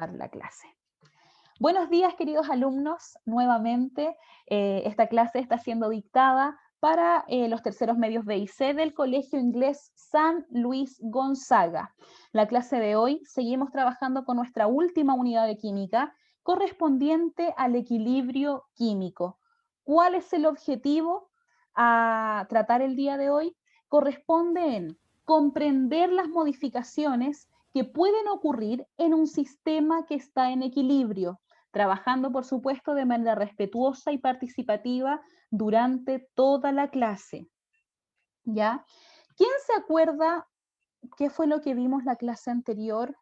comenzar la clase. Buenos días, queridos alumnos. Nuevamente, esta clase está siendo dictada para los terceros medios B y C del Colegio Inglés San Luis Gonzaga. La clase de hoy seguimos trabajando con nuestra última unidad de química correspondiente al equilibrio químico. ¿Cuál es el objetivo a tratar el día de hoy? Corresponde en comprender las modificaciones que pueden ocurrir en un sistema que está en equilibrio, trabajando, por supuesto, de manera respetuosa y participativa durante toda la clase. ¿Ya? ¿Quién se acuerda qué fue lo que vimos la clase anterior?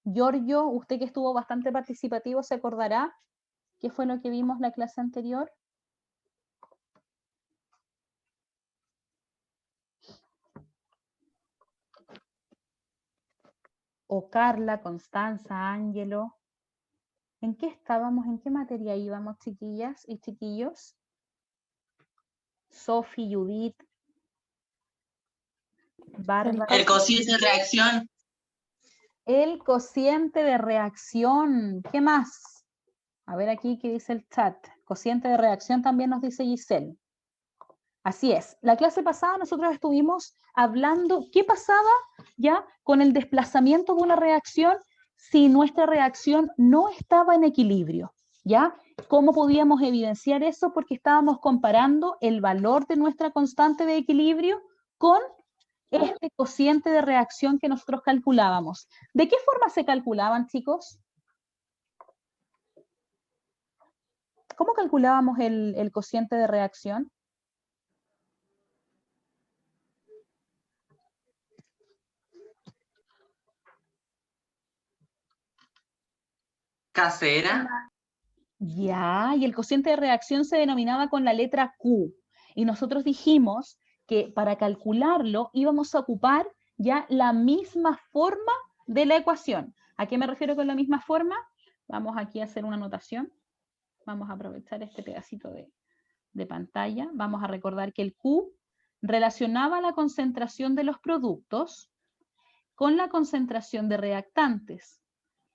Giorgio, usted que estuvo bastante participativo, ¿se acordará qué fue lo que vimos la clase anterior? O Carla, Constanza, Ángelo. ¿En qué estábamos? ¿En qué materia íbamos, chiquillas y chiquillos? Sofi, Judith, Bárbara. El cociente de reacción. El cociente de reacción. ¿Qué más? A ver aquí qué dice el chat. Cociente de reacción también nos dice Giselle. Así es. La clase pasada nosotros estuvimos hablando qué pasaba ya con el desplazamiento de una reacción si nuestra reacción no estaba en equilibrio. ¿Ya? ¿Cómo podíamos evidenciar eso? Porque estábamos comparando el valor de nuestra constante de equilibrio con este cociente de reacción que nosotros calculábamos. ¿De qué forma se calculaban, chicos? ¿Cómo calculábamos el cociente de reacción? Casera. Ya, y el cociente de reacción se denominaba con la letra Q. Y nosotros dijimos que para calcularlo íbamos a ocupar ya la misma forma de la ecuación. ¿A qué me refiero con la misma forma? Vamos aquí a hacer una anotación. Vamos a aprovechar este pedacito de pantalla. Vamos a recordar que el Q relacionaba la concentración de los productos con la concentración de reactantes.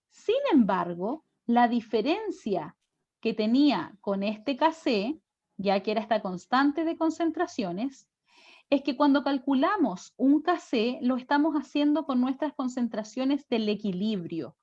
Sin embargo, la diferencia que tenía con este Kc, ya que era esta constante de concentraciones, es que cuando calculamos un Kc lo estamos haciendo con nuestras concentraciones del equilibrio.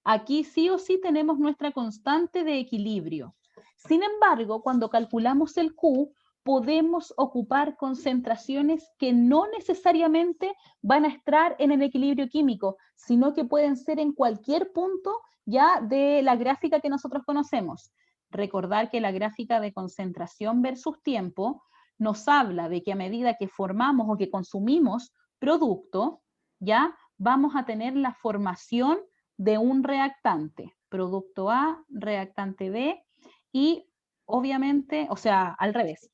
Aquí sí o sí tenemos nuestra constante de equilibrio. Sin embargo, cuando calculamos el Q, podemos ocupar concentraciones que no necesariamente van a estar en el equilibrio químico, sino que pueden ser en cualquier punto ya de la gráfica que nosotros conocemos. Recordar que la gráfica de concentración versus tiempo nos habla de que a medida que formamos o que consumimos producto, ya vamos a tener la formación de un reactante, producto A, reactante B, y obviamente, o sea, al revés,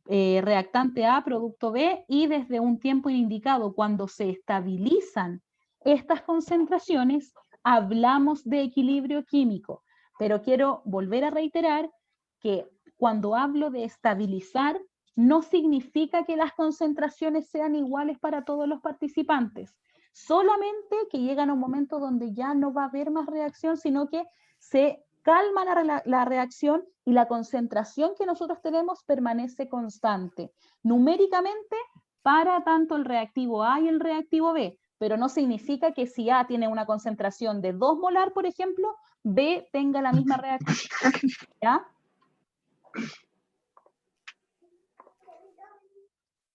reactante A, producto B, y desde un tiempo indicado, cuando se estabilizan estas concentraciones, hablamos de equilibrio químico. Pero quiero volver a reiterar que cuando hablo de estabilizar, no significa que las concentraciones sean iguales para todos los participantes. Solamente que llegan a un momento donde ya no va a haber más reacción, sino que se calma la reacción y la concentración que nosotros tenemos permanece constante. Numéricamente, para tanto el reactivo A y el reactivo B, pero no significa que si A tiene una concentración de 2 molar, por ejemplo, B tenga la misma reacción. ¿Ya?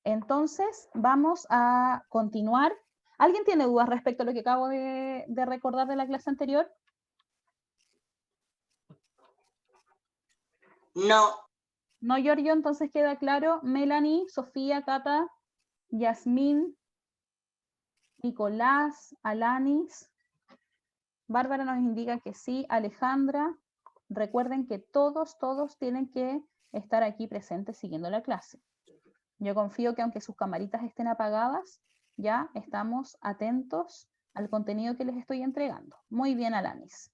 Entonces, vamos a continuar. ¿Alguien tiene dudas respecto a lo que acabo de recordar de la clase anterior? No. No, Giorgio, entonces queda claro. Melanie, Sofía, Cata, Yasmín, Nicolás, Alanis. Bárbara nos indica que sí. Alejandra. Recuerden que todos tienen que estar aquí presentes siguiendo la clase. Yo confío que aunque sus camaritas estén apagadas, ya estamos atentos al contenido que les estoy entregando. Muy bien, Alanis.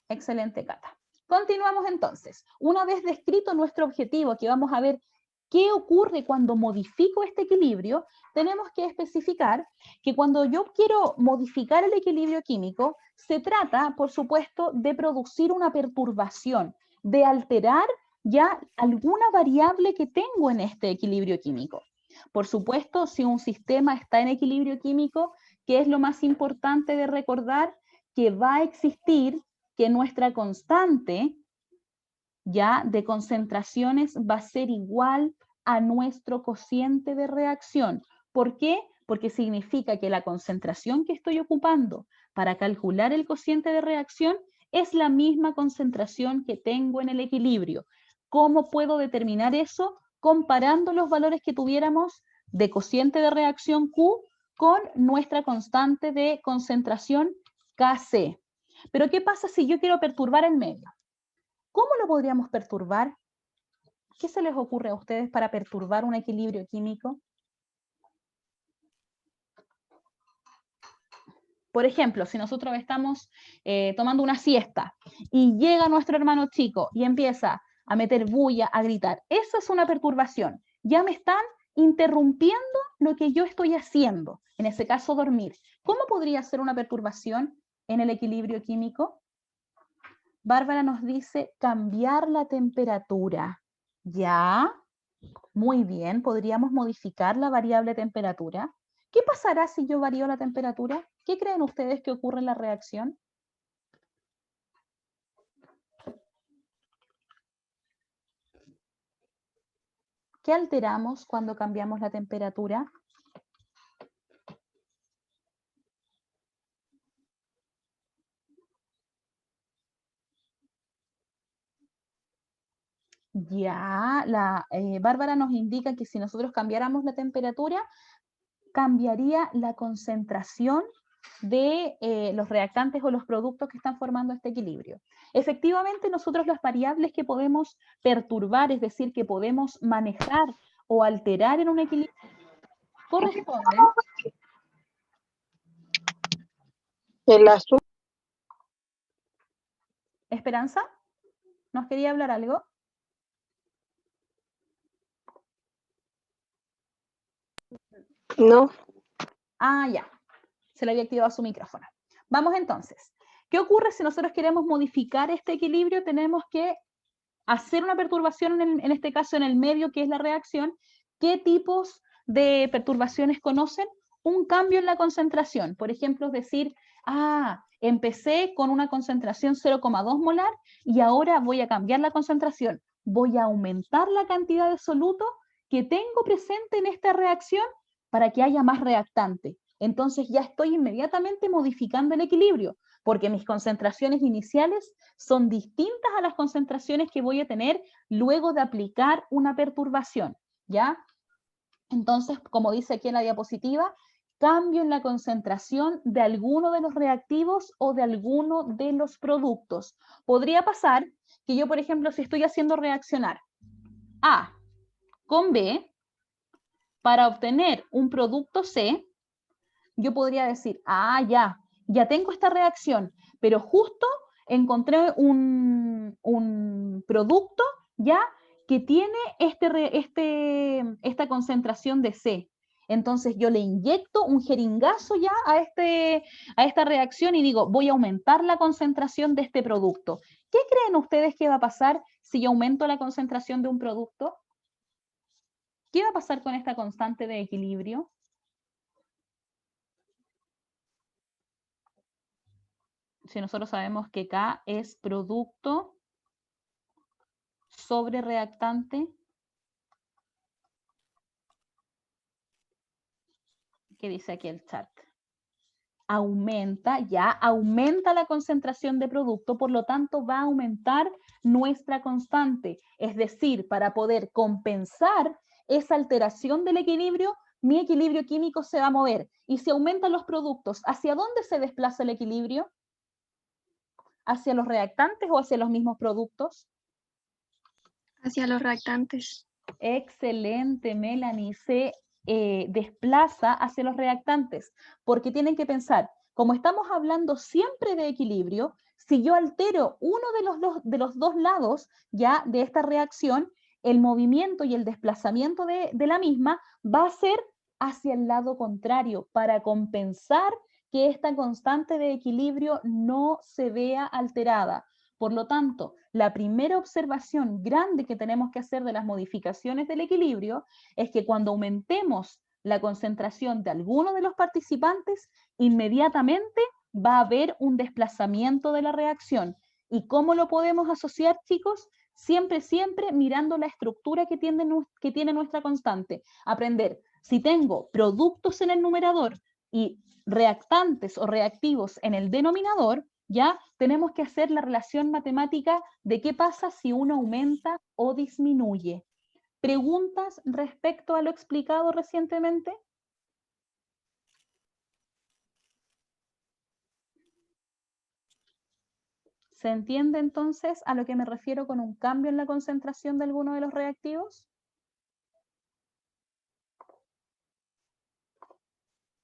Excelente, Cata. Continuamos entonces. Una vez descrito nuestro objetivo, que vamos a ver ¿Qué ocurre cuando modifico este equilibrio? Tenemos que especificar que cuando yo quiero modificar el equilibrio químico, se trata, por supuesto, de producir una perturbación, de alterar ya alguna variable que tengo en este equilibrio químico. Por supuesto, si un sistema está en equilibrio químico, ¿qué es lo más importante de recordar? Que va a existir, que nuestra constante ya de concentraciones va a ser igual a nuestro cociente de reacción. ¿Por qué? Porque significa que la concentración que estoy ocupando para calcular el cociente de reacción es la misma concentración que tengo en el equilibrio. ¿Cómo puedo determinar eso? Comparando los valores que tuviéramos de cociente de reacción Q con nuestra constante de concentración Kc. Pero ¿qué pasa si yo quiero perturbar el medio? ¿Cómo lo podríamos perturbar? ¿Qué se les ocurre a ustedes para perturbar un equilibrio químico? Por ejemplo, si nosotros estamos tomando una siesta y llega nuestro hermano chico y empieza a meter bulla, a gritar, eso es una perturbación. Ya me están interrumpiendo lo que yo estoy haciendo, en ese caso dormir. ¿Cómo podría ser una perturbación en el equilibrio químico? Bárbara nos dice cambiar la temperatura. ¿Ya? Muy bien, podríamos modificar la variable temperatura. ¿Qué pasará si yo varío la temperatura? ¿Qué creen ustedes que ocurre en la reacción? ¿Qué alteramos cuando cambiamos la temperatura? Ya, Bárbara nos indica que si nosotros cambiáramos la temperatura, cambiaría la concentración de los reactantes o los productos que están formando este equilibrio. Efectivamente, nosotros las variables que podemos perturbar, es decir, que podemos manejar o alterar en un equilibrio, corresponden. El azul. Esperanza, ¿nos quería hablar algo? No. Ah, ya. Se le había activado su micrófono. Vamos entonces. ¿Qué ocurre si nosotros queremos modificar este equilibrio? Tenemos que hacer una perturbación, en este caso en el medio, que es la reacción. ¿Qué tipos de perturbaciones conocen? Un cambio en la concentración. Por ejemplo, es decir, empecé con una concentración 0,2 molar y ahora voy a cambiar la concentración. Voy a aumentar la cantidad de soluto que tengo presente en esta reacción para que haya más reactante. Entonces ya estoy inmediatamente modificando el equilibrio, porque mis concentraciones iniciales son distintas a las concentraciones que voy a tener luego de aplicar una perturbación, ¿ya? Entonces, como dice aquí en la diapositiva, cambio en la concentración de alguno de los reactivos o de alguno de los productos. Podría pasar que yo, por ejemplo, si estoy haciendo reaccionar A con B para obtener un producto C, yo podría decir, ya tengo esta reacción, pero justo encontré un producto ya que tiene esta concentración de C. Entonces yo le inyecto un jeringazo ya a esta reacción y digo, voy a aumentar la concentración de este producto. ¿Qué creen ustedes que va a pasar si yo aumento la concentración de un producto? ¿Qué va a pasar con esta constante de equilibrio? Si nosotros sabemos que K es producto sobre reactante, ¿qué dice aquí el chat? Aumenta la concentración de producto, por lo tanto va a aumentar nuestra constante. Es decir, para poder compensar esa alteración del equilibrio, mi equilibrio químico se va a mover. Y si aumentan los productos, ¿hacia dónde se desplaza el equilibrio? ¿Hacia los reactantes o hacia los mismos productos? Hacia los reactantes. Excelente, Melanie. Se desplaza hacia los reactantes, porque tienen que pensar, como estamos hablando siempre de equilibrio, si yo altero uno de los dos lados ya de esta reacción, el movimiento y el desplazamiento de la misma va a ser hacia el lado contrario, para compensar que esta constante de equilibrio no se vea alterada. Por lo tanto, la primera observación grande que tenemos que hacer de las modificaciones del equilibrio es que cuando aumentemos la concentración de alguno de los participantes, inmediatamente va a haber un desplazamiento de la reacción. ¿Y cómo lo podemos asociar, chicos? Siempre mirando la estructura que tiene nuestra constante. Aprender, si tengo productos en el numerador y reactantes o reactivos en el denominador, ya tenemos que hacer la relación matemática de qué pasa si uno aumenta o disminuye. ¿Preguntas respecto a lo explicado recientemente? ¿Se entiende entonces a lo que me refiero con un cambio en la concentración de alguno de los reactivos?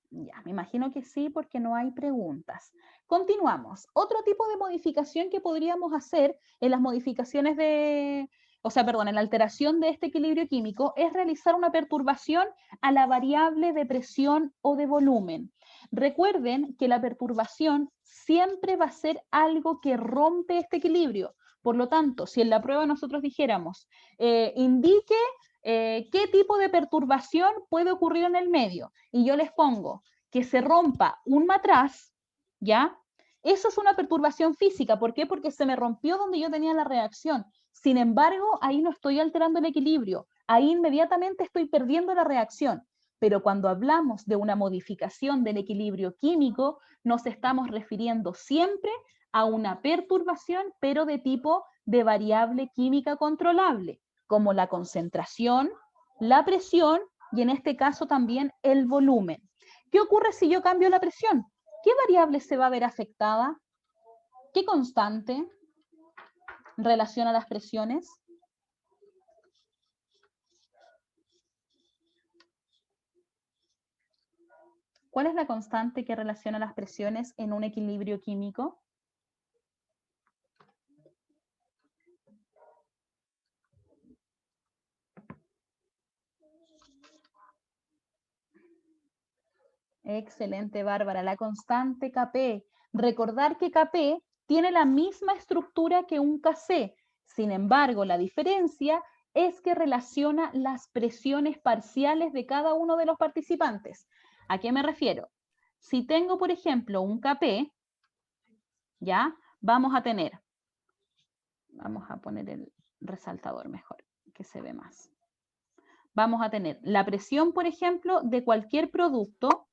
Ya, me imagino que sí, porque no hay preguntas. Continuamos. Otro tipo de modificación que podríamos hacer en las modificaciones en la alteración de este equilibrio químico es realizar una perturbación a la variable de presión o de volumen. Recuerden que la perturbación siempre va a ser algo que rompe este equilibrio. Por lo tanto, si en la prueba nosotros dijéramos, indique qué tipo de perturbación puede ocurrir en el medio, y yo les pongo que se rompa un matraz, ¿ya? Eso es una perturbación física. ¿Por qué? Porque se me rompió donde yo tenía la reacción. Sin embargo, ahí no estoy alterando el equilibrio. Ahí inmediatamente estoy perdiendo la reacción. Pero cuando hablamos de una modificación del equilibrio químico, nos estamos refiriendo siempre a una perturbación, pero de tipo de variable química controlable, como la concentración, la presión y en este caso también el volumen. ¿Qué ocurre si yo cambio la presión? ¿Qué variable se va a ver afectada? ¿Qué constante en relación a las presiones? ¿Cuál es la constante que relaciona las presiones en un equilibrio químico? Excelente, Bárbara. La constante Kp. Recordar que Kp tiene la misma estructura que un Kc. Sin embargo, la diferencia es que relaciona las presiones parciales de cada uno de los participantes. ¿A qué me refiero? Si tengo, por ejemplo, un Kp, ¿ya? Vamos a poner el resaltador mejor, que se ve más. Vamos a tener la presión, por ejemplo, de cualquier producto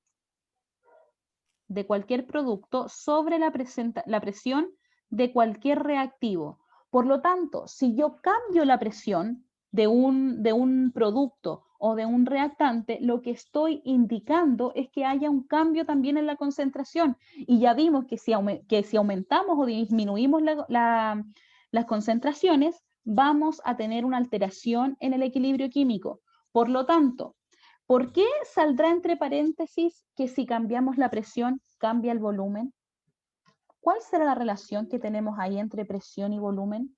sobre la presión de cualquier reactivo. Por lo tanto, si yo cambio la presión de un producto o de un reactante, lo que estoy indicando es que haya un cambio también en la concentración. Y ya vimos que si aumentamos o disminuimos las concentraciones, vamos a tener una alteración en el equilibrio químico. Por lo tanto, ¿por qué saldrá entre paréntesis que si cambiamos la presión, cambia el volumen? ¿Cuál será la relación que tenemos ahí entre presión y volumen?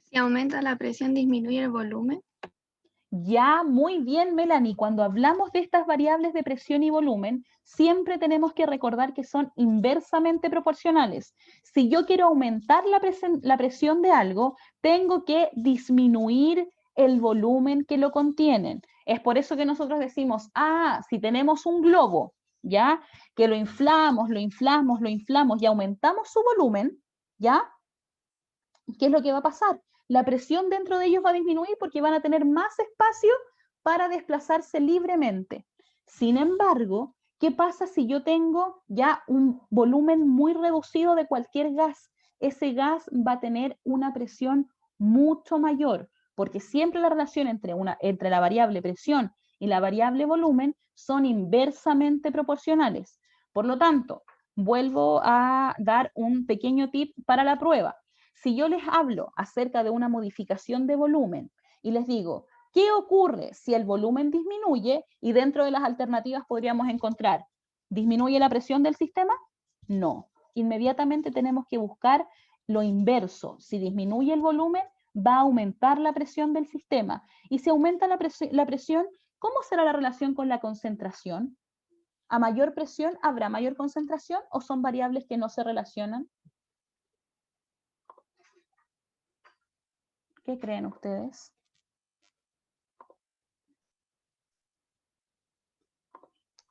Si aumenta la presión, disminuye el volumen. Ya, muy bien, Melanie. Cuando hablamos de estas variables de presión y volumen, siempre tenemos que recordar que son inversamente proporcionales. Si yo quiero aumentar la presión de algo, tengo que disminuir el volumen que lo contienen. Es por eso que nosotros decimos, si tenemos un globo, ¿ya? Que lo inflamos y aumentamos su volumen, ¿ya? ¿Qué es lo que va a pasar? La presión dentro de ellos va a disminuir porque van a tener más espacio para desplazarse libremente. Sin embargo, ¿qué pasa si yo tengo ya un volumen muy reducido de cualquier gas? Ese gas va a tener una presión mucho mayor, porque siempre la relación entre la variable presión y la variable volumen son inversamente proporcionales. Por lo tanto, vuelvo a dar un pequeño tip para la prueba. Si yo les hablo acerca de una modificación de volumen y les digo, ¿qué ocurre si el volumen disminuye? Y dentro de las alternativas podríamos encontrar, ¿disminuye la presión del sistema? No. inmediatamente tenemos que buscar lo inverso. Si disminuye el volumen, va a aumentar la presión del sistema. Y si aumenta la presión, ¿cómo será la relación con la concentración? ¿A mayor presión habrá mayor concentración o son variables que no se relacionan? ¿Qué creen ustedes?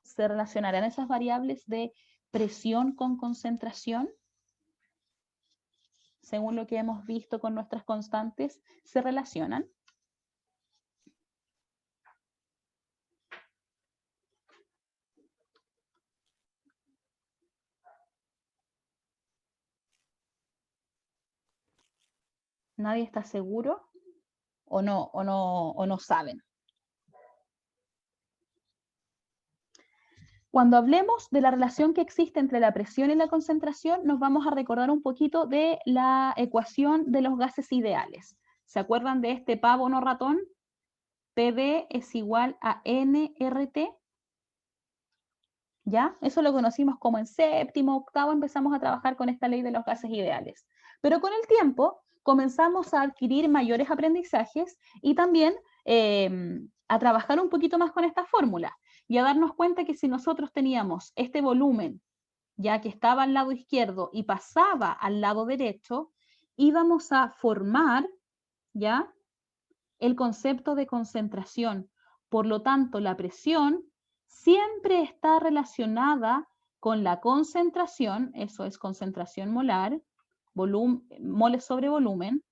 ¿Se relacionarán esas variables de presión con concentración? Según lo que hemos visto con nuestras constantes, ¿se relacionan? ¿Nadie está seguro? ¿O no saben? Cuando hablemos de la relación que existe entre la presión y la concentración, nos vamos a recordar un poquito de la ecuación de los gases ideales. ¿Se acuerdan de este pavo no ratón? PV es igual a nRT. ¿Ya? Eso lo conocimos como en séptimo, octavo, empezamos a trabajar con esta ley de los gases ideales. Pero con el tiempo comenzamos a adquirir mayores aprendizajes y también a trabajar un poquito más con esta fórmula y a darnos cuenta que si nosotros teníamos este volumen, ya que estaba al lado izquierdo y pasaba al lado derecho, íbamos a formar, ¿ya?, el concepto de concentración. Por lo tanto, la presión siempre está relacionada con la concentración, eso es concentración molar, moles sobre volumen,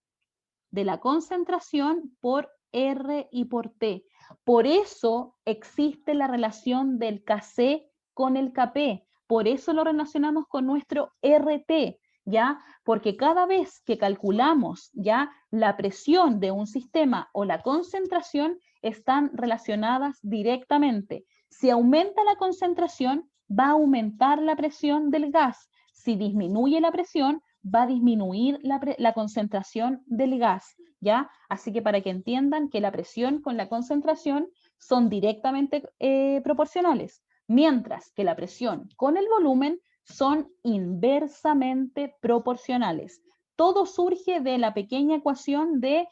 de la concentración por R y por T. Por eso existe la relación del Kc con el Kp. Por eso lo relacionamos con nuestro RT, ¿ya? Porque cada vez que calculamos, ¿ya?, la presión de un sistema o la concentración, están relacionadas directamente. Si aumenta la concentración, va a aumentar la presión del gas. Si disminuye la presión, va a disminuir la concentración del gas, ¿ya? Así que para que entiendan que la presión con la concentración son directamente proporcionales, mientras que la presión con el volumen son inversamente proporcionales. Todo surge de la pequeña ecuación de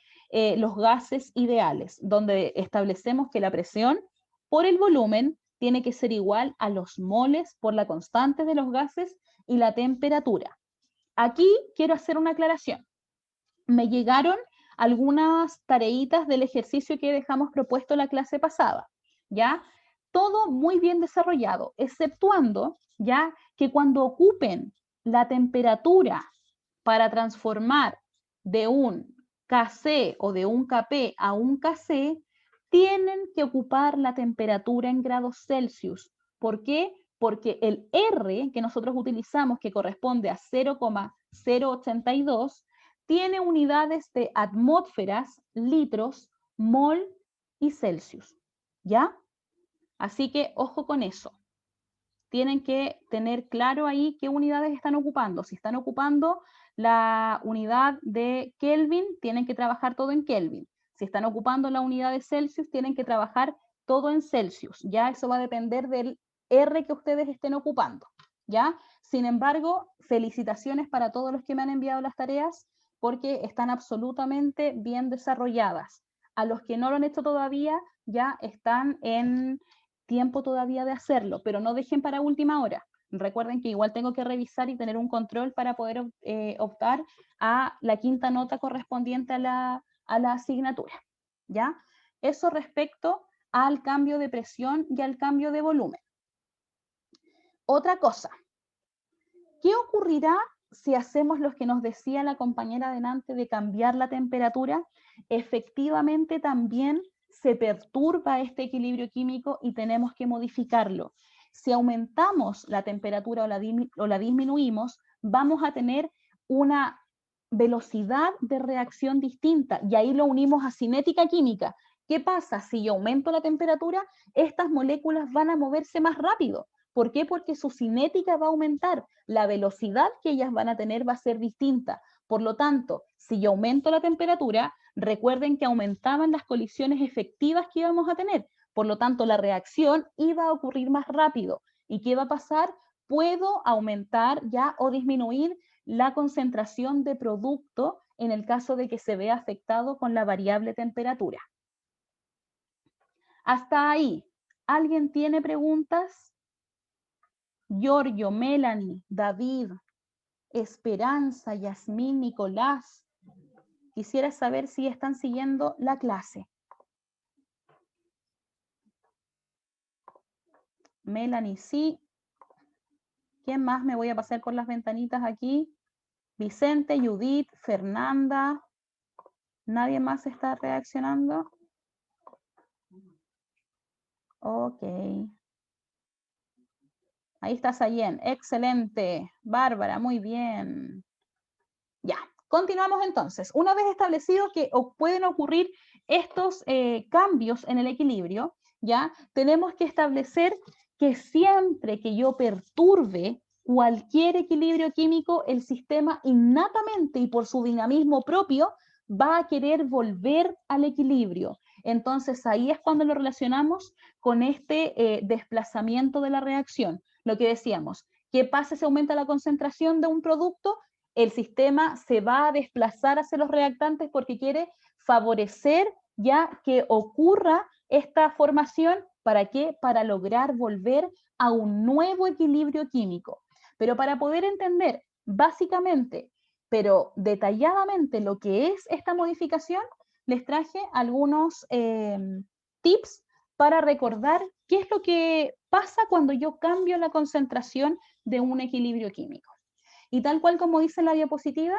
los gases ideales, donde establecemos que la presión por el volumen tiene que ser igual a los moles por la constante de los gases y la temperatura. Aquí quiero hacer una aclaración. Me llegaron algunas tareitas del ejercicio que dejamos propuesto la clase pasada, ¿ya? Todo muy bien desarrollado, exceptuando, ¿ya?, que cuando ocupen la temperatura para transformar de un Kc o de un Kp a un Kc, tienen que ocupar la temperatura en grados Celsius. ¿Por qué? Porque el R que nosotros utilizamos, que corresponde a 0,082, tiene unidades de atmósferas, litros, mol y Celsius, ¿ya? Así que ojo con eso. Tienen que tener claro ahí qué unidades están ocupando. Si están ocupando la unidad de Kelvin, tienen que trabajar todo en Kelvin. Si están ocupando la unidad de Celsius, tienen que trabajar todo en Celsius. Ya eso va a depender del R que ustedes estén ocupando, ¿ya? Sin embargo, felicitaciones para todos los que me han enviado las tareas porque están absolutamente bien desarrolladas. A los que no lo han hecho todavía, ya están en tiempo todavía de hacerlo, pero no dejen para última hora. Recuerden que igual tengo que revisar y tener un control para poder optar a la quinta nota correspondiente a la asignatura, ¿ya? Eso respecto al cambio de presión y al cambio de volumen. Otra cosa, ¿qué ocurrirá si hacemos lo que nos decía la compañera delante de cambiar la temperatura? Efectivamente también se perturba este equilibrio químico y tenemos que modificarlo. Si aumentamos la temperatura o la disminuimos, vamos a tener una velocidad de reacción distinta y ahí lo unimos a cinética química. ¿Qué pasa? Si yo aumento la temperatura, estas moléculas van a moverse más rápido. ¿Por qué? Porque su cinética va a aumentar, la velocidad que ellas van a tener va a ser distinta. Por lo tanto, si yo aumento la temperatura, recuerden que aumentaban las colisiones efectivas que íbamos a tener. Por lo tanto, la reacción iba a ocurrir más rápido. ¿Y qué va a pasar? puedo aumentar ya o disminuir la concentración de producto en el caso de que se vea afectado con la variable temperatura. Hasta ahí, ¿alguien tiene preguntas? Giorgio, Melanie, David, Esperanza, Yasmín, Nicolás. Quisiera saber si están siguiendo la clase. Melanie, sí. ¿Quién más? Me voy a pasar por las ventanitas aquí. Vicente, Judith, Fernanda. ¿Nadie más está reaccionando? Ok. Ahí está Sayen. Excelente. Bárbara, muy bien. Ya. Continuamos entonces. Una vez establecido que pueden ocurrir estos cambios en el equilibrio, ya tenemos que establecer que siempre que yo perturbe cualquier equilibrio químico, el sistema innatamente y por su dinamismo propio va a querer volver al equilibrio. Entonces ahí es cuando lo relacionamos con este desplazamiento de la reacción. Lo que decíamos, ¿qué pasa si aumenta la concentración de un producto? El sistema se va a desplazar hacia los reactantes porque quiere favorecer ya que ocurra esta formación. ¿Para qué? Para lograr volver a un nuevo equilibrio químico. Pero para poder entender básicamente, pero detalladamente lo que es esta modificación, les traje algunos tips para recordar qué es lo que pasa cuando yo cambio la concentración de un equilibrio químico. Y tal cual como dice la diapositiva,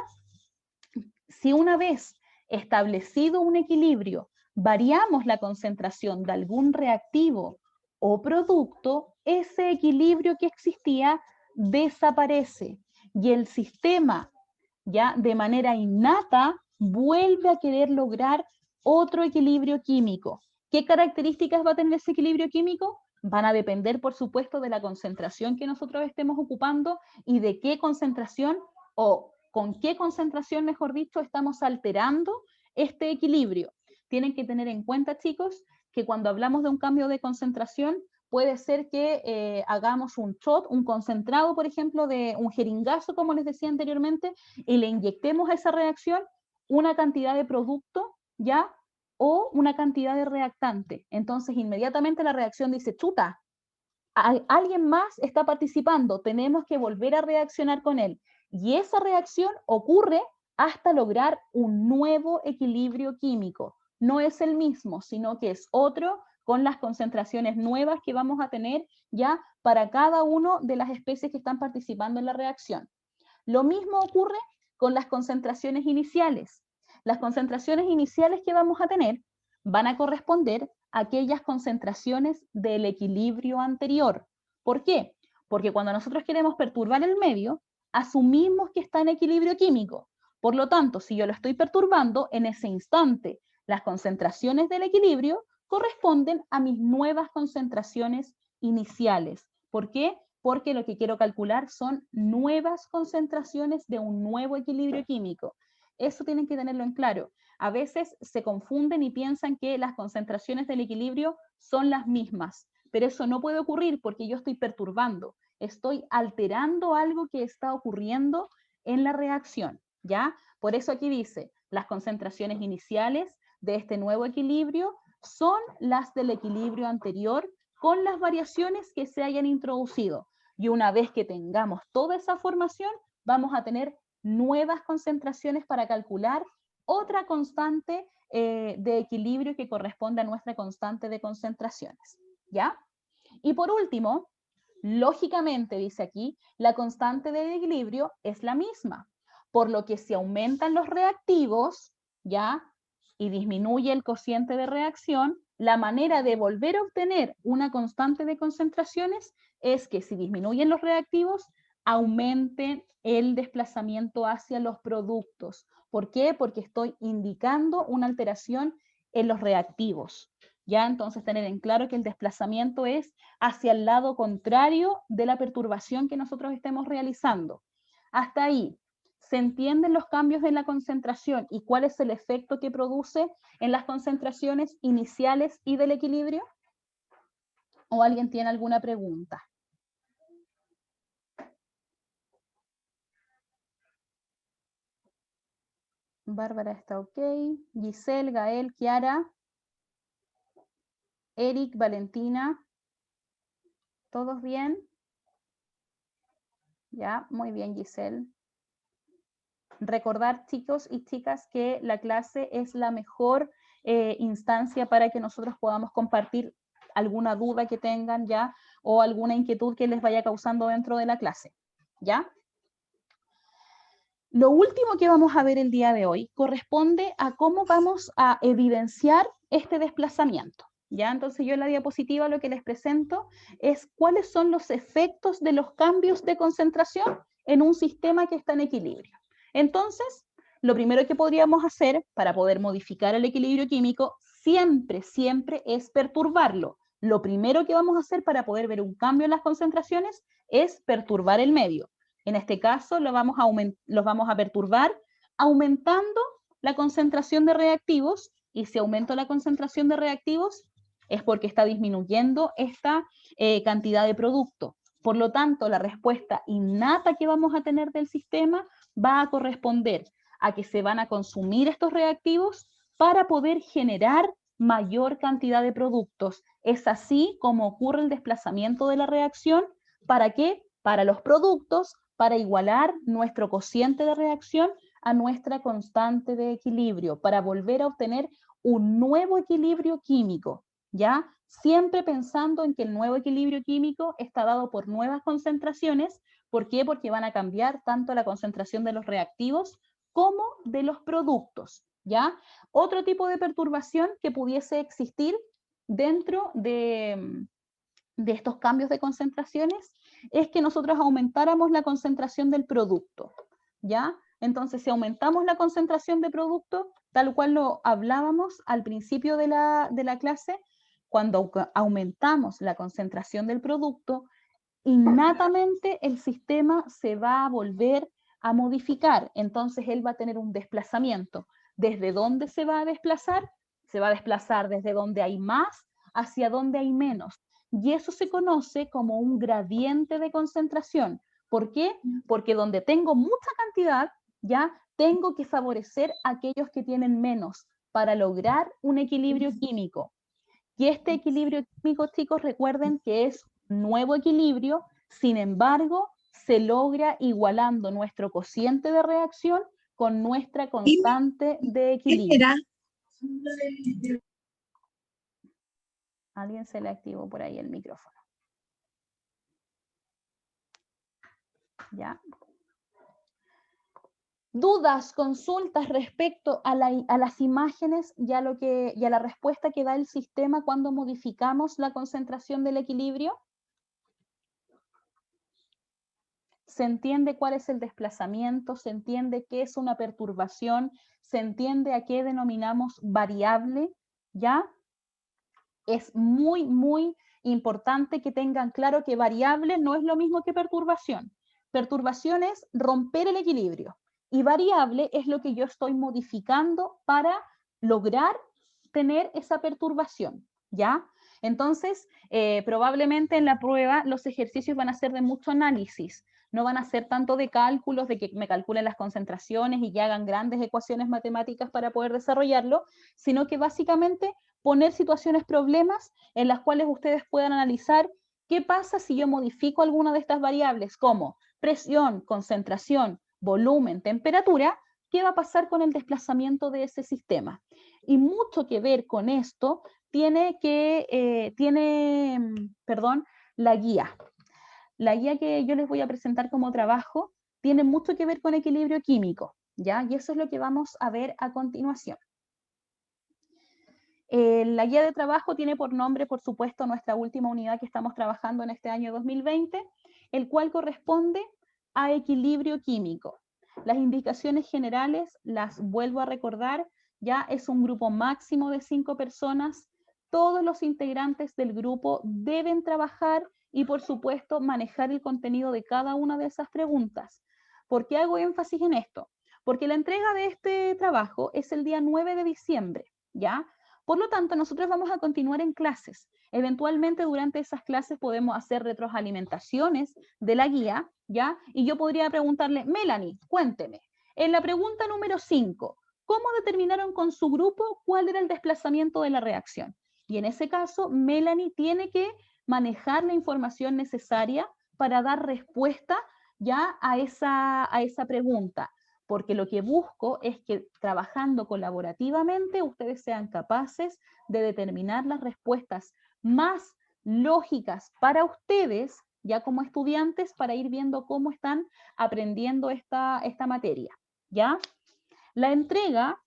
si una vez establecido un equilibrio, variamos la concentración de algún reactivo o producto, ese equilibrio que existía desaparece y el sistema ya de manera innata vuelve a querer lograr otro equilibrio químico. ¿Qué características va a tener ese equilibrio químico? Van a depender, por supuesto, de la concentración que nosotros estemos ocupando y de qué concentración o con qué concentración, mejor dicho, estamos alterando este equilibrio. Tienen que tener en cuenta, chicos, que cuando hablamos de un cambio de concentración, puede ser que hagamos un shot, un concentrado, por ejemplo, de un jeringazo, como les decía anteriormente, y le inyectemos a esa reacción una cantidad de producto, ¿ya? O una cantidad de reactante. Entonces, inmediatamente la reacción dice, chuta, alguien más está participando, tenemos que volver a reaccionar con él. Y esa reacción ocurre hasta lograr un nuevo equilibrio químico. No es el mismo, sino que es otro con las concentraciones nuevas que vamos a tener ya para cada una de las especies que están participando en la reacción. Lo mismo ocurre con las concentraciones iniciales. Las concentraciones iniciales que vamos a tener van a corresponder a aquellas concentraciones del equilibrio anterior. ¿Por qué? Porque cuando nosotros queremos perturbar el medio, asumimos que está en equilibrio químico. Por lo tanto, si yo lo estoy perturbando, en ese instante, las concentraciones del equilibrio corresponden a mis nuevas concentraciones iniciales. ¿Por qué? Porque lo que quiero calcular son nuevas concentraciones de un nuevo equilibrio químico. Eso tienen que tenerlo en claro. A veces se confunden y piensan que las concentraciones del equilibrio son las mismas, pero eso no puede ocurrir porque yo estoy perturbando, estoy alterando algo que está ocurriendo en la reacción, ¿ya? Por eso aquí dice, las concentraciones iniciales de este nuevo equilibrio son las del equilibrio anterior con las variaciones que se hayan introducido. Y una vez que tengamos toda esa formación, vamos a tener nuevas concentraciones para calcular otra constante de equilibrio que corresponde a nuestra constante de concentraciones, ¿ya? Y por último, lógicamente, dice aquí, la constante de equilibrio es la misma, por lo que si aumentan los reactivos, ¿ya? Y disminuye el cociente de reacción, la manera de volver a obtener una constante de concentraciones es que si disminuyen los reactivos, aumenten el desplazamiento hacia los productos. ¿Por qué? Porque estoy indicando una alteración en los reactivos. Ya, entonces tener en claro que el desplazamiento es hacia el lado contrario de la perturbación que nosotros estemos realizando. Hasta ahí, ¿se entienden los cambios en la concentración y cuál es el efecto que produce en las concentraciones iniciales y del equilibrio? ¿O alguien tiene alguna pregunta? Bárbara está ok. Giselle, Gael, Kiara, Eric, Valentina. ¿Todos bien? Ya, muy bien, Giselle. Recordar, chicos y chicas, que la clase es la mejor instancia para que nosotros podamos compartir alguna duda que tengan ya o alguna inquietud que les vaya causando dentro de la clase, ¿ya? Lo último que vamos a ver el día de hoy corresponde a cómo vamos a evidenciar este desplazamiento, ¿ya? Entonces yo en la diapositiva lo que les presento es cuáles son los efectos de los cambios de concentración en un sistema que está en equilibrio. Entonces, lo primero que podríamos hacer para poder modificar el equilibrio químico siempre es perturbarlo. Lo primero que vamos a hacer para poder ver un cambio en las concentraciones es perturbar el medio. En este caso, los vamos a perturbar aumentando la concentración de reactivos, y si aumento la concentración de reactivos es porque está disminuyendo esta cantidad de producto. Por lo tanto, la respuesta innata que vamos a tener del sistema va a corresponder a que se van a consumir estos reactivos para poder generar mayor cantidad de productos. Es así como ocurre el desplazamiento de la reacción. ¿Para qué? Para los productos, para igualar nuestro cociente de reacción a nuestra constante de equilibrio, para volver a obtener un nuevo equilibrio químico, ¿ya? Siempre pensando en que el nuevo equilibrio químico está dado por nuevas concentraciones. ¿Por qué? Porque van a cambiar tanto la concentración de los reactivos como de los productos, ¿ya? Otro tipo de perturbación que pudiese existir dentro de estos cambios de concentraciones es que nosotros aumentáramos la concentración del producto, ¿ya? Entonces, si aumentamos la concentración de producto, tal cual lo hablábamos al principio de la clase, cuando aumentamos la concentración del producto, innatamente el sistema se va a volver a modificar. Entonces, él va a tener un desplazamiento. ¿Desde dónde se va a desplazar? Se va a desplazar desde donde hay más hacia donde hay menos. Y eso se conoce como un gradiente de concentración. ¿Por qué? Porque donde tengo mucha cantidad, ya tengo que favorecer a aquellos que tienen menos para lograr un equilibrio químico. Y este equilibrio químico, chicos, recuerden que es un nuevo equilibrio, sin embargo, se logra igualando nuestro cociente de reacción con nuestra constante de equilibrio. Alguien se le activó por ahí el micrófono. ¿Ya? Dudas, consultas respecto a las imágenes y a la respuesta que da el sistema cuando modificamos la concentración del equilibrio. ¿Se entiende cuál es el desplazamiento? ¿Se entiende qué es una perturbación? ¿Se entiende a qué denominamos variable? ¿Ya? Es muy, muy importante que tengan claro que variable no es lo mismo que perturbación. Perturbación es romper el equilibrio y variable es lo que yo estoy modificando para lograr tener esa perturbación, ¿ya? Entonces, probablemente en la prueba los ejercicios van a ser de mucho análisis, no van a ser tanto de cálculos, de que me calculen las concentraciones y que hagan grandes ecuaciones matemáticas para poder desarrollarlo, sino que básicamente poner situaciones, problemas en las cuales ustedes puedan analizar qué pasa si yo modifico alguna de estas variables como presión, concentración, volumen, temperatura, ¿qué va a pasar con el desplazamiento de ese sistema? Y mucho que ver con esto tiene la guía. La guía que yo les voy a presentar como trabajo tiene mucho que ver con equilibrio químico, ¿ya? Y eso es lo que vamos a ver a continuación. La guía de trabajo tiene por nombre, por supuesto, nuestra última unidad que estamos trabajando en este año 2020, el cual corresponde a equilibrio químico. Las indicaciones generales las vuelvo a recordar, ya es un grupo máximo de 5 personas, todos los integrantes del grupo deben trabajar y, por supuesto, manejar el contenido de cada una de esas preguntas. ¿Por qué hago énfasis en esto? Porque la entrega de este trabajo es el día 9 de diciembre, ¿ya? Por lo tanto, nosotros vamos a continuar en clases. Eventualmente, durante esas clases podemos hacer retroalimentaciones de la guía, ¿ya? Y yo podría preguntarle, Melanie, cuénteme, en la pregunta número 5, ¿cómo determinaron con su grupo cuál era el desplazamiento de la reacción? Y en ese caso, Melanie tiene que manejar la información necesaria para dar respuesta ya a esa pregunta, porque lo que busco es que trabajando colaborativamente ustedes sean capaces de determinar las respuestas más lógicas para ustedes, ya como estudiantes, para ir viendo cómo están aprendiendo esta materia, ¿ya? La entrega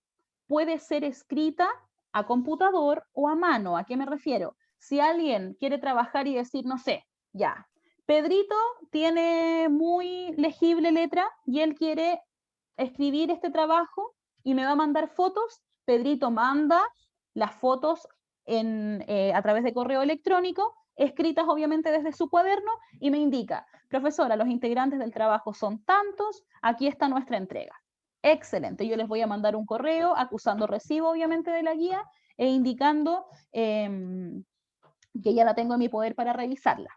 puede ser escrita a computador o a mano. ¿A qué me refiero? Si alguien quiere trabajar y decir, no sé, ya, Pedrito tiene muy legible letra y él quiere escribir este trabajo y me va a mandar fotos, Pedrito manda las fotos a través de correo electrónico, escritas obviamente desde su cuaderno, y me indica, profesora, los integrantes del trabajo son tantos, aquí está nuestra entrega. Excelente, yo les voy a mandar un correo acusando recibo obviamente de la guía e indicando que ya la tengo en mi poder para revisarla.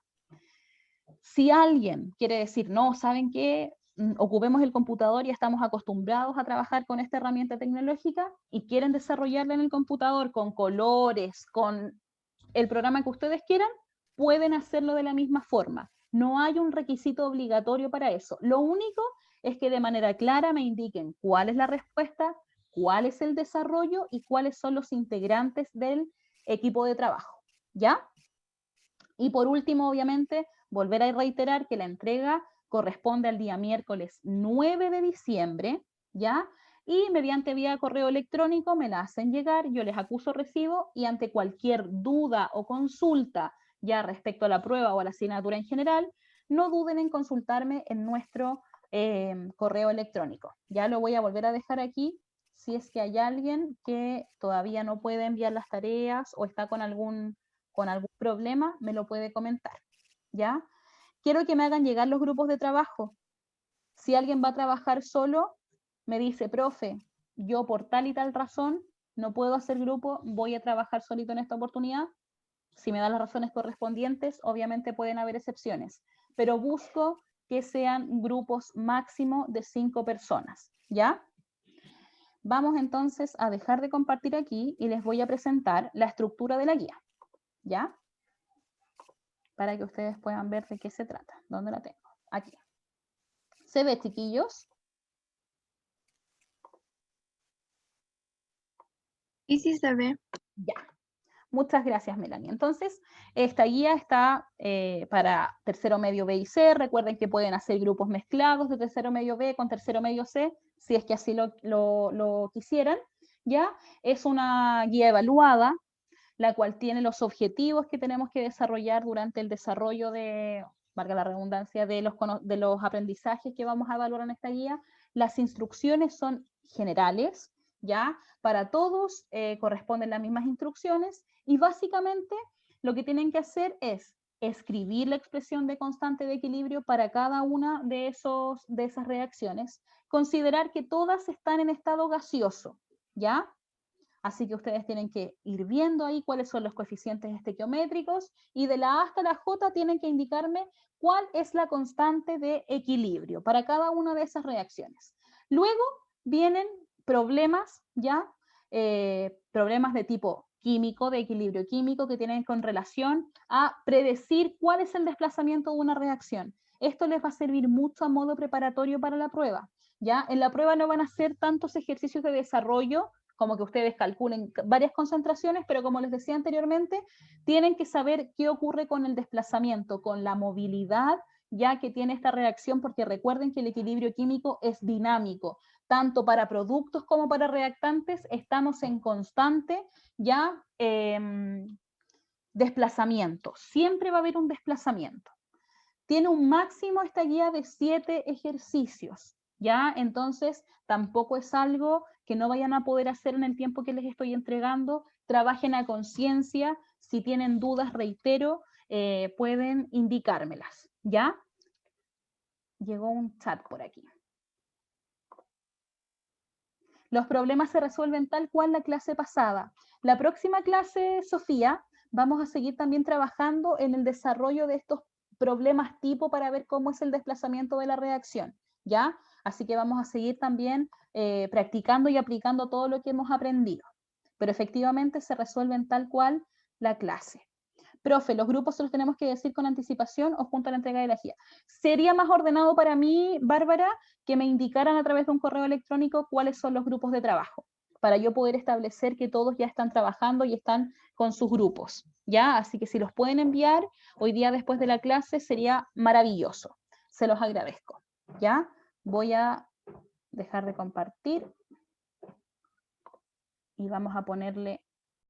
Si alguien quiere decir, no, ¿saben qué? Ocupemos el computador y estamos acostumbrados a trabajar con esta herramienta tecnológica y quieren desarrollarla en el computador con colores, con el programa que ustedes quieran, pueden hacerlo de la misma forma. No hay un requisito obligatorio para eso. Lo único es que de manera clara me indiquen cuál es la respuesta, cuál es el desarrollo y cuáles son los integrantes del equipo de trabajo, ¿ya? Y por último, obviamente, volver a reiterar que la entrega corresponde al día miércoles 9 de diciembre, ¿ya? Y mediante vía correo electrónico me la hacen llegar, yo les acuso recibo y ante cualquier duda o consulta ya respecto a la prueba o a la asignatura en general, no duden en consultarme en nuestro correo electrónico. Ya lo voy a volver a dejar aquí si es que hay alguien que todavía no puede enviar las tareas o está con algún problema, me lo puede comentar, ¿ya? Quiero que me hagan llegar los grupos de trabajo. Si alguien va a trabajar solo, me dice, profe, yo por tal y tal razón no puedo hacer grupo, voy a trabajar solito en esta oportunidad. Si me dan las razones correspondientes, obviamente pueden haber excepciones, pero busco que sean grupos máximo de 5 personas, ¿ya? Vamos entonces a dejar de compartir aquí y les voy a presentar la estructura de la guía, ¿ya? Para que ustedes puedan ver de qué se trata. ¿Dónde la tengo? Aquí. ¿Se ve, chiquillos? Y sí se ve. Ya. Muchas gracias, Melanie. Entonces, esta guía está para tercero medio B y C. Recuerden que pueden hacer grupos mezclados de tercero medio B con tercero medio C, si es que así lo quisieran. ¿Ya? Es una guía evaluada, la cual tiene los objetivos que tenemos que desarrollar durante el desarrollo de, valga la redundancia, de los aprendizajes que vamos a evaluar en esta guía. Las instrucciones son generales, ¿ya? Para todos corresponden las mismas instrucciones y básicamente lo que tienen que hacer es escribir la expresión de constante de equilibrio para cada una de esas reacciones, considerar que todas están en estado gaseoso, ¿ya? Así que ustedes tienen que ir viendo ahí cuáles son los coeficientes estequiométricos y de la A hasta la J tienen que indicarme cuál es la constante de equilibrio para cada una de esas reacciones. Luego vienen problemas, ¿ya? Problemas de tipo químico, de equilibrio químico, que tienen con relación a predecir cuál es el desplazamiento de una reacción. Esto les va a servir mucho a modo preparatorio para la prueba, ¿ya? En la prueba no van a hacer tantos ejercicios de desarrollo como que ustedes calculen varias concentraciones, pero como les decía anteriormente, tienen que saber qué ocurre con el desplazamiento, con la movilidad ya que tiene esta reacción, porque recuerden que el equilibrio químico es dinámico, tanto para productos como para reactantes, estamos en constante ya desplazamiento, siempre va a haber un desplazamiento. Tiene un máximo esta guía de 7 ejercicios, ¿ya? Entonces, tampoco es algo que no vayan a poder hacer en el tiempo que les estoy entregando. Trabajen a conciencia. Si tienen dudas, reitero, pueden indicármelas, ¿ya? Llegó un chat por aquí. Los problemas se resuelven tal cual la clase pasada. La próxima clase, Sofía, vamos a seguir también trabajando en el desarrollo de estos problemas tipo para ver cómo es el desplazamiento de la reacción, ¿ya? Así que vamos a seguir también practicando y aplicando todo lo que hemos aprendido. Pero efectivamente se resuelven tal cual la clase. Profe, ¿los grupos se los tenemos que decir con anticipación o junto a la entrega de la guía? Sería más ordenado para mí, Bárbara, que me indicaran a través de un correo electrónico cuáles son los grupos de trabajo, para yo poder establecer que todos ya están trabajando y están con sus grupos, ¿ya? Así que si los pueden enviar hoy día después de la clase sería maravilloso. Se los agradezco, ¿ya? Voy a dejar de compartir y vamos a ponerle